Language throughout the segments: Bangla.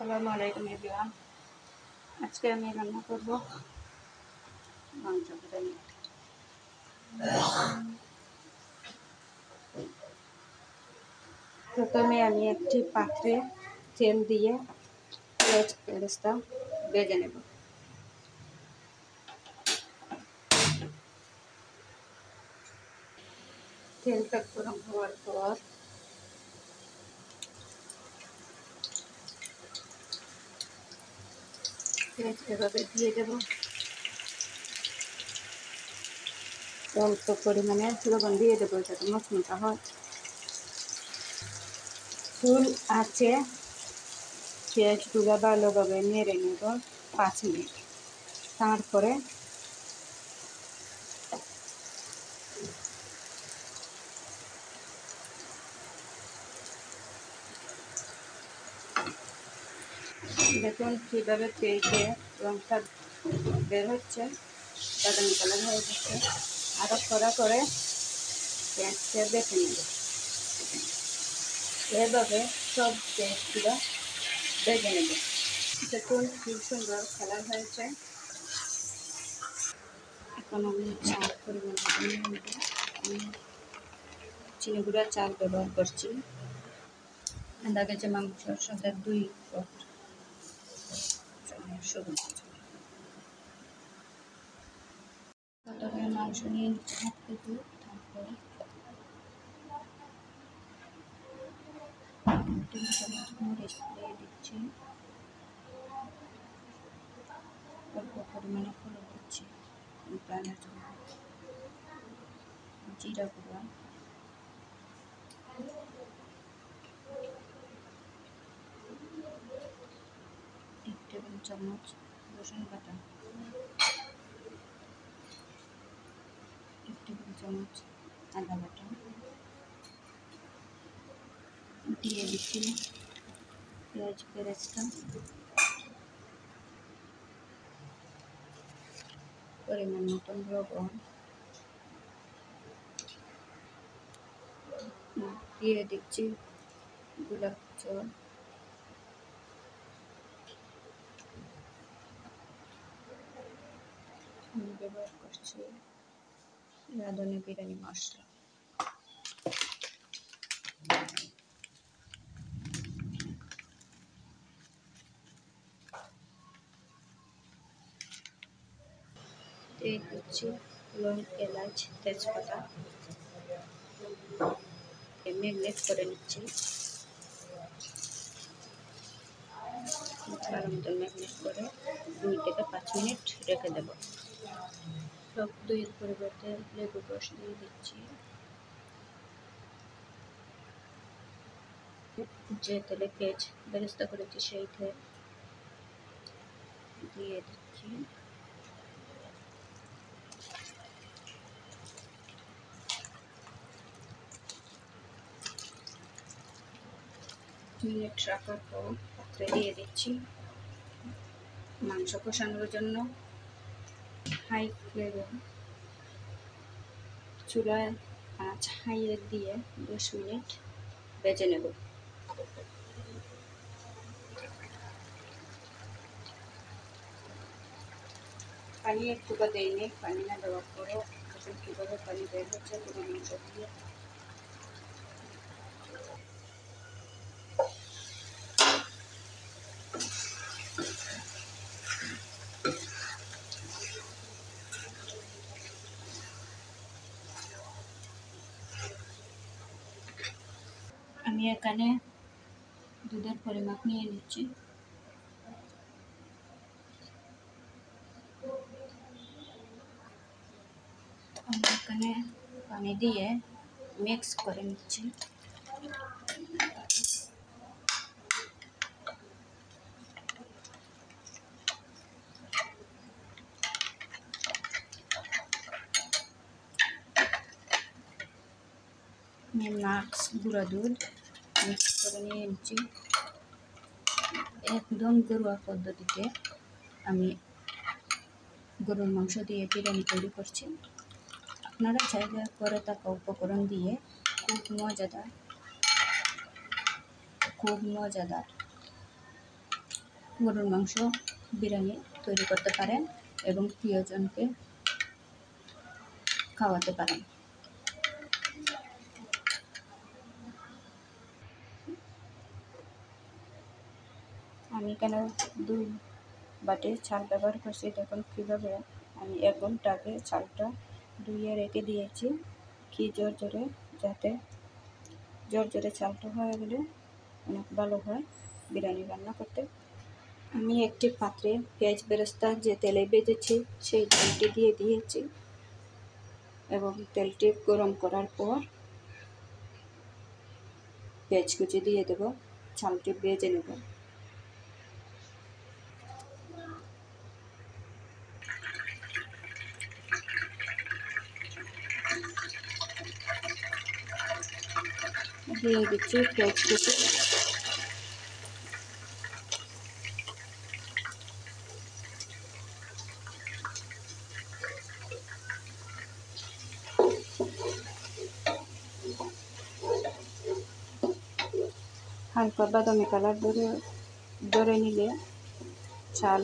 আসসালামু আলাইকুম এভরিওয়ান। আজকে আমি রান্না করব মাংস বিরিয়ানি। প্রথমে আমি একটি পাত্রে তেল দিয়ে পেঁয়াজটা ভেজে নেব। তেলটা গরম হওয়ার পর পেঁয়াজ এভাবে দিয়ে দেব। অল্প পরিমাণে লবণ দিয়ে দেবো যাতে মশলাটা হয়। ফুল আছে পেঁয়াজগুলো ভালোভাবে নেড়ে নেব 5 মিনিট। তারপরে দেখুন কীভাবে পেঁয়াজে রঙটা বের হচ্ছে, বাদামি কালার হয়ে যাচ্ছে। আরও কড়া করে পেঁয়াজটা বেছে নেব। এভাবে সব পেঁয়াজগুলো ভেজে নেব। দেখুন খুব সুন্দর কালার হয়েছে। এখন আমি চাল পরিমাণ চিনি গুঁড়া চাল ব্যবহার করছি। আধা কেজি মাংসের সাথে 2 কাপ প্রথমে মাংস নিয়ে নিচ্ছি 1 কেজি। তারপরে 3 চামচ মরিচ দিয়ে দিচ্ছি। অল্প পরিমাণে হলুদ দিচ্ছি রান্নার জন্য। জিরা গুঁড়া, 1 টেবিল চামচ রসুন বাটা, 1 টেবিল চামচ আদা বাটা দিয়ে দিচ্ছি। পেঁয়াজ বেরেস্তা, পরিমাণ মতন লবণ দিয়ে দিচ্ছি। গোলাপ জল, আমি ব্যবহার করছি রাঁধুনি বিরিয়ানি মশলা। দিয়ে দিচ্ছি লং, এলাচ, তেজপাতা। ম্যারিনেট করে নিচ্ছি। ভালো মতন ম্যারিনেট করে 2 থেকে 5 মিনিট রেখে দেব। টক দইয়ের পরিবর্তে লেবুর রস দিয়ে দিচ্ছি। যে তেলে পেঁয়াজ বেরেস্তা করেছি সেই তেল দিয়ে দিচ্ছি। মিনিট রাখার পর পাত্রে দিয়ে দিচ্ছি। মাংস কষানোর জন্য হাই ফ্লেমে চুলায় আঁচ হাইয়ে দিয়ে 10 মিনিট ভেজে নেব। পানি একটু বা দেয়নি, পানি না দেওয়ার পরেও এখন কীভাবে পানি বের হচ্ছে পুরো মাংস দিয়ে। আমি এখানে দুধের পরিমাপ নিয়ে নিচ্ছি। আমি এখানে পানি দিয়ে মিক্স করে নিচ্ছি। আমি মাক্স গুঁড়া দুধ মিক্স করে নিয়ে নিচ্ছি। একদম ঘরোয়া পদ্ধতিতে আমি গরুর মাংস দিয়ে বিরিয়ানি তৈরি করছি। আপনারা চাইলে করে থাকা উপকরণ দিয়ে খুব মজাদার গরুর মাংস বিরিয়ানি তৈরি করতে পারেন এবং প্রিয়জনকে খাওয়াতে পারেন। আমি এখানে 2 বাটি চাল ব্যবহার করছি। দেখুন কীভাবে আমি 1 ঘন্টা আগে চালটা ধুয়ে রেখে দিয়েছি, কি ঝরঝরে, যাতে ঝরঝরে চালটা হয়ে গেলে অনেক ভালো হয় বিরিয়ানি রান্না করতে। আমি একটি পাত্রে পেঁয়াজ বেরেস্তা যে তেলে ভেজেছি সেই তেলটি দিয়ে দিয়েছি এবং তেলটি গরম করার পর পেঁয়াজ কুচি দিয়ে দেব, চালটি ভেজে নেব। দিয়ে দিচ্ছি পেঁয়াজ কুচি। হালকা বাদামি কালার ধরে নিলে চাল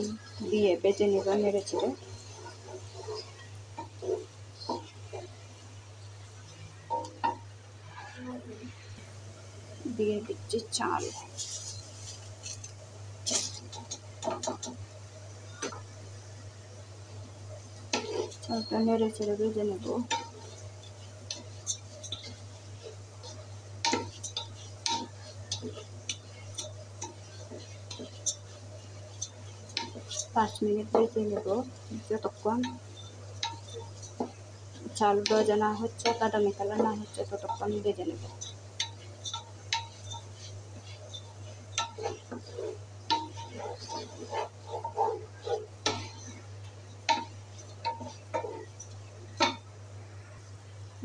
দিয়ে বেজে নেব নেড়ে চেড়ে। দিয়ে দিচ্ছি চাল। চালটা নেড়ে চেড়ে ভেজে নেব। 5 মিনিট ভেজে নেব, যতক্ষণ চাল ভাজা না হচ্ছে, বাদামি কালার না হচ্ছে, ততক্ষণ ভেজে নেব।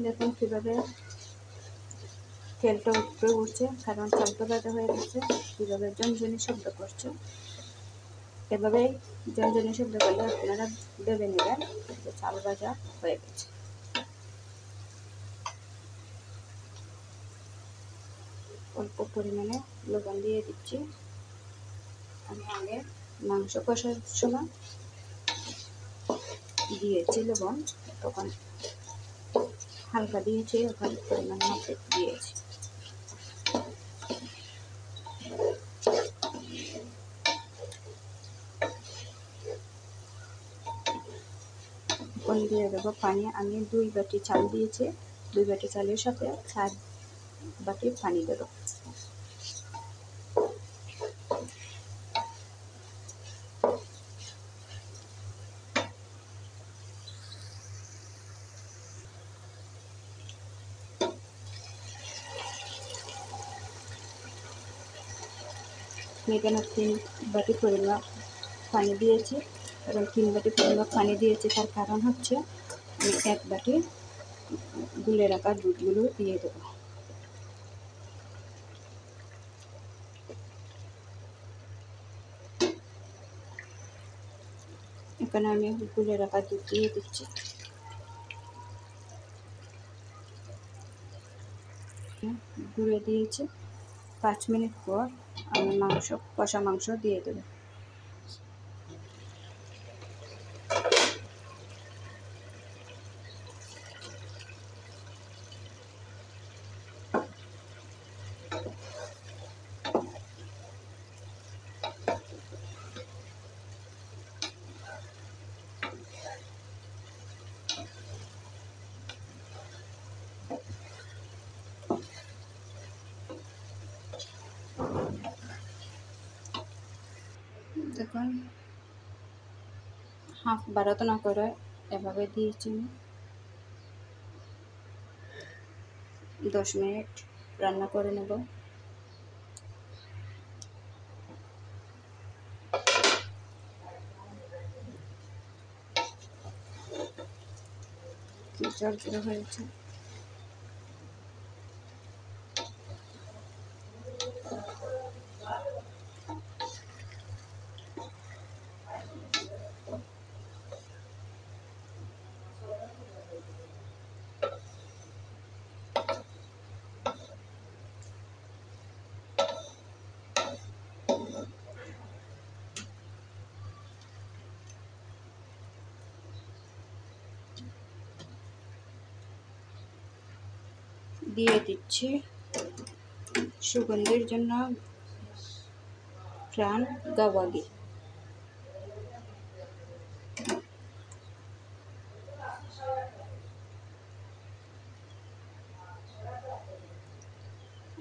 দেখুন কীভাবে তেলটা উপরে উঠছে, কারণ চালটা ভাজা হয়ে গেছে। কীভাবে ঝনঝনি শব্দ করছে, এভাবেই ঝনঝনি শব্দ করলে আপনারা ভেবে নেবেন যে চাল ভাজা হয়ে গেছে। অল্প পরিমাণে লবণ দিয়ে দিচ্ছি। আমি আগে মাংস কষার সময় দিয়েছি লবণ, তখন হালকা দিয়েছি, এখন পরিমাণ মতো দিয়েছি। এখন দিয়ে দেবো পানি। আমি 2 বাটি চাল দিয়েছি, 2 বাটি চালের সাথে 4 বাটি পানি দেবো। এখানে 3 বাটি পরিমাণ পানি দিয়েছি এবং 3 বাটি পরিমাণ পানি দিয়েছি। তার কারণ হচ্ছে আমি 1 বাটি গুলে রাখা দুধগুলো দিয়ে দেবো। এখানে আমি গুলে রাখা দুধ দিয়ে দিচ্ছি। গুলে দিয়েছি। 5 মিনিট পর আমি কষা মাংস দিয়ে দেবো। দেখুন হাফ বাড়াতো না করে এভাবে দিয়েছি। 10 মিনিট রান্না করে নেব। কি ঝরঝরে হয়েছে। দিয়ে দিচ্ছি সুগন্ধির জন্য প্রাণ গাওয়া ঘি।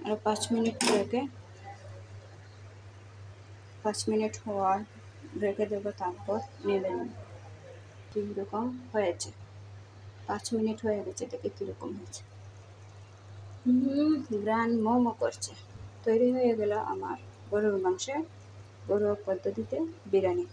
আর 5 মিনিট রেখে 5 মিনিট হওয়ার রেখে দেবো, তারপর নেড়ে নেব। কীরকম হয়েছে? 5 মিনিট হয়ে গেছে, দেখে কীরকম হয়েছে। গ্রান মোমো করছে। তৈরি হয়ে গেল আমার গরুর মাংসের ঘরোয়া পদ্ধতিতে বিরিয়ানি।